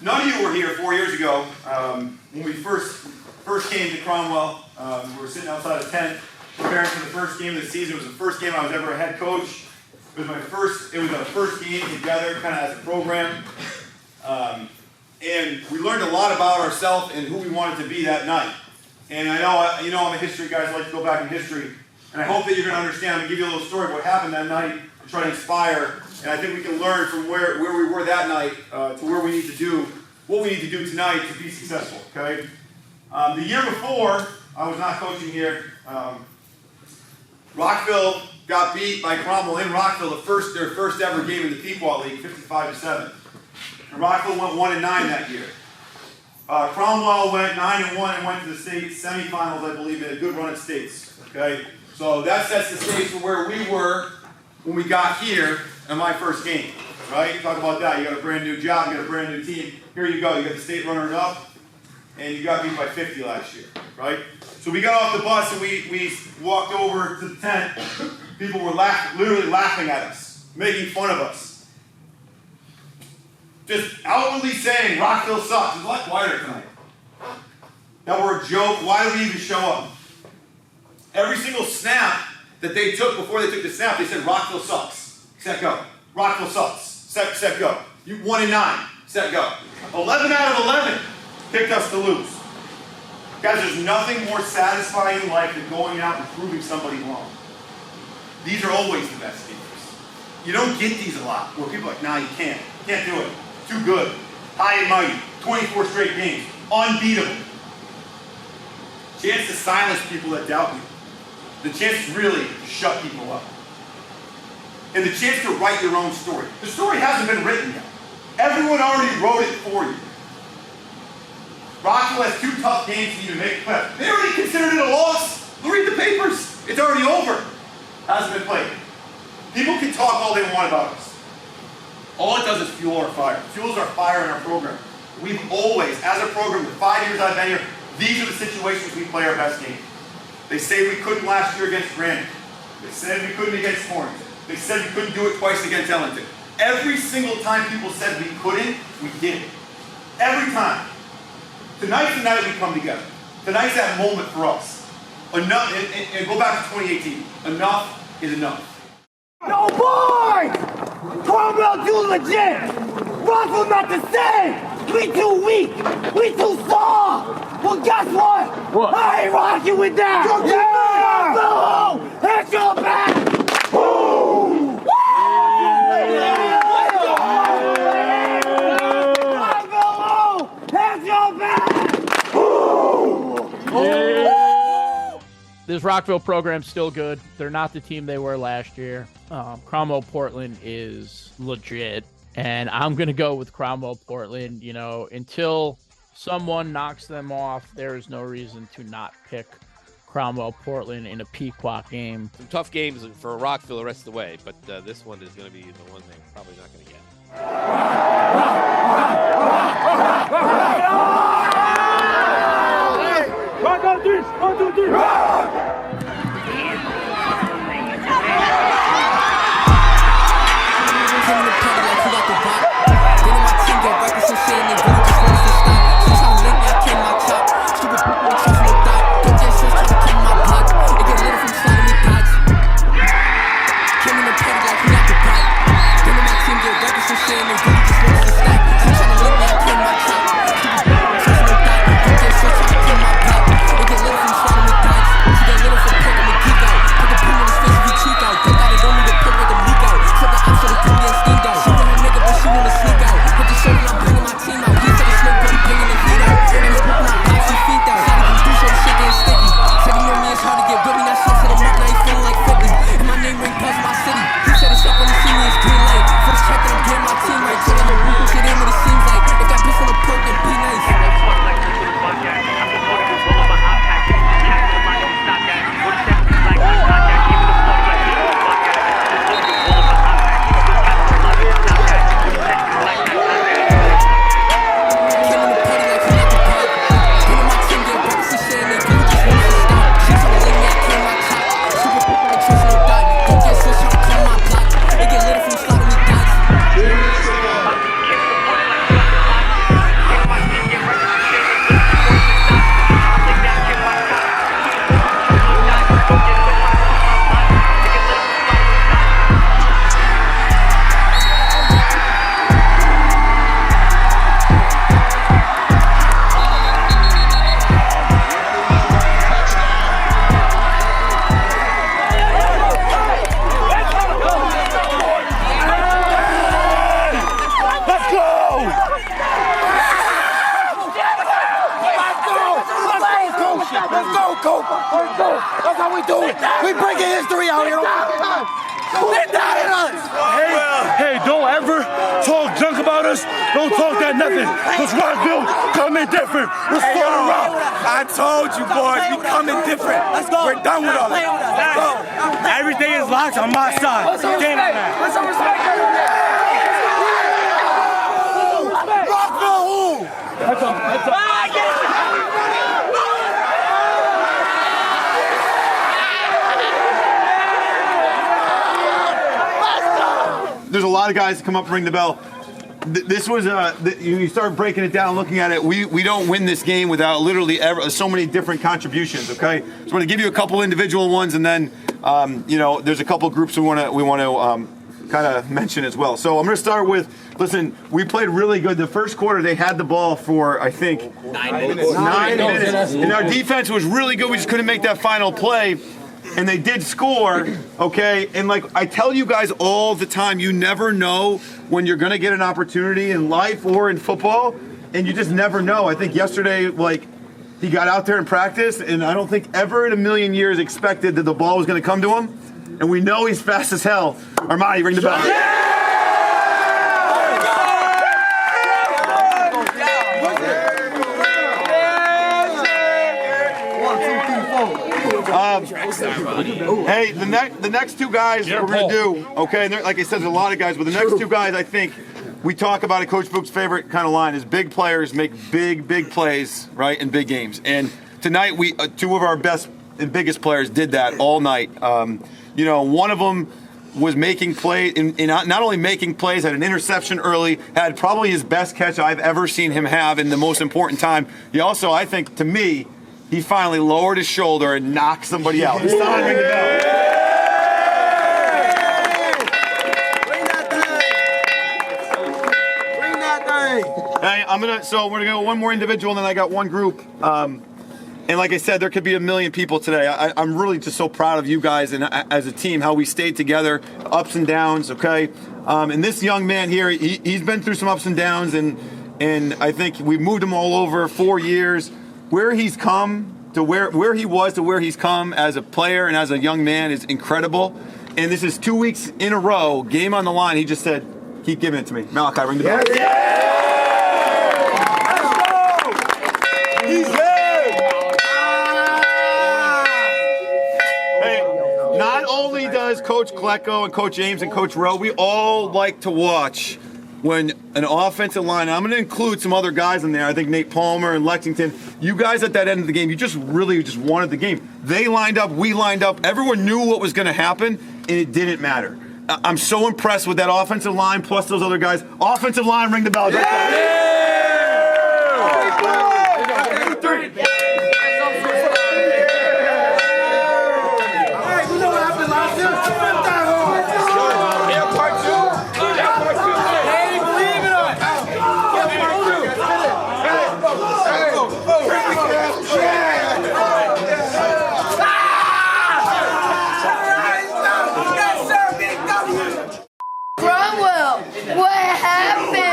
None of you were here 4 years ago when we first came to Cromwell. We were sitting outside a tent preparing for the first game of the season. It was the first game I was ever a head coach. It was our first game together, kind of as a program. And we learned a lot about ourselves and who we wanted to be that night. And I know, I'm a history guy, so I like to go back in history. And I hope that you're going to understand. I'm going to give you a little story of what happened that night and try to inspire. And I think we can learn from where we were that night to where we need to do, what we need to do tonight to be successful, okay? The year before, I was not coaching here. Rockville got beat by Cromwell in Rockville, their first ever game in the Pequot League, 55-7. And Rockville went 1-9 that year. Cromwell went 9-1 and went to the state semifinals, I believe, in a good run at states. Okay, so that sets the stage for where we were when we got here in my first game. Right? Talk about that. You got a brand new job, you got a brand new team. Here you go. You got the state runner up, and you got beat by 50 last year. Right? So we got off the bus and we walked over to the tent. People were literally laughing at us, making fun of us. Just outwardly saying Rockville sucks. It's a lot quieter tonight. That were a joke. Why did we even show up? Every single snap that they took before they took the snap, they said Rockville sucks. Set go. Rockville sucks. Set go. You 1-9. Set go. 11 out of 11 picked us to lose. Guys, there's nothing more satisfying in life than going out and proving somebody wrong. These are always the best games. You don't get these a lot where people are like, nah, you can't. You can't do it. Too good. High and mighty. 24 straight games. Unbeatable. Chance to silence people that doubt you. The chance to really shut people up. And the chance to write your own story. The story hasn't been written yet. Everyone already wrote it for you. Rockville has 2 tough games for you to make a play. They already considered it a loss. Go read the papers. It's already over. Hasn't been played. People can talk all they want about us. All it does is fuel our fire. It fuels our fire in our program. We've always, as a program, the 5 years I've been here, these are the situations we play our best game. They say we couldn't last year against Granite. They said we couldn't against Torrance. They said we couldn't do it twice against Ellington. Every single time people said we couldn't, we did it. Every time. Tonight's the night we come together. Tonight's that moment for us. Enough, and go back to 2018. Enough is enough. No boys! Cromwell too legit! Rockville not the same! We too weak! We too soft! Well, guess what? I ain't rocking with that! Yeah! Hit your back! Boom! Hit your back! Boom! This Rockville program's still good. They're not the team they were last year. Cromwell Portland is legit. And I'm going to go with Cromwell Portland. You know, until someone knocks them off, there is no reason to not pick Cromwell Portland in a Pequot game. Some tough games for Rockville the rest of the way, but this one is going to be the one they're probably not going to get. One, two, three. Came in the party like he got the pipe. Then my team get reckless and shit, and they really just want to stop. Let's go, Coach. Let's go. That's how we do it. We breaking history out here. They doubted us. Hey, don't ever talk junk about us. Don't talk that nothing. Because Rockville coming different. We're starting rock. I told you, boys, we coming different. Let's go. We're done with all that. Let's go. Everything is locked on my side. Let's some respect. Let's some respect. Rockville who? That's up. There's a lot of guys that come up and ring the bell. This was you start breaking it down, looking at it. We don't win this game without literally so many different contributions. Okay, so I'm going to give you a couple individual ones, and then there's a couple groups we want to kind of mention as well. So I'm going to start with. Listen, we played really good. The first quarter, they had the ball for I think 9 minutes, and our defense was really good. We just couldn't make that final play. And they did score, okay? And like I tell you guys all the time, you never know when you're going to get an opportunity in life or in football, and you just never know. I think yesterday, like, he got out there and practiced, and I don't think ever in a million years expected that the ball was going to come to him. And we know he's fast as hell. Armani, ring the bell. Yeah! Hey, the next two guys we're going to do, okay, and like I said, there's a lot of guys, but the next two guys, I think, we talk about it, Coach Book's favorite kind of line is big players make big plays, right, in big games. And tonight, we two of our best and biggest players did that all night. One of them was making plays, not only making plays, had an interception early, had probably his best catch I've ever seen him have in the most important time. He also, I think, to me, he finally lowered his shoulder and knocked somebody out. It's time to ring the bell. Bring that thing. Hey, we're gonna go one more individual, and then I got one group. And like I said, there could be a million people today. I'm really just so proud of you guys and as a team, how we stayed together, ups and downs, okay? And this young man here, he's been through some ups and downs, and I think we moved him all over 4 years. Where he's come to where he was to where he's come as a player and as a young man is incredible. And this is 2 weeks in a row, game on the line. He just said, keep giving it to me. Malachi, ring the bell. He's good. Hey, not only does Coach Klecko and Coach Ames and Coach Rowe, we all like to watch when an offensive line, I'm going to include some other guys in there. I think Nate Palmer and Lexington. You guys at that end of the game, you just really just wanted the game. They lined up, we lined up. Everyone knew what was going to happen, and it didn't matter. I'm so impressed with that offensive line plus those other guys. Offensive line, ring the bell. Yeah! Cromwell, what happened?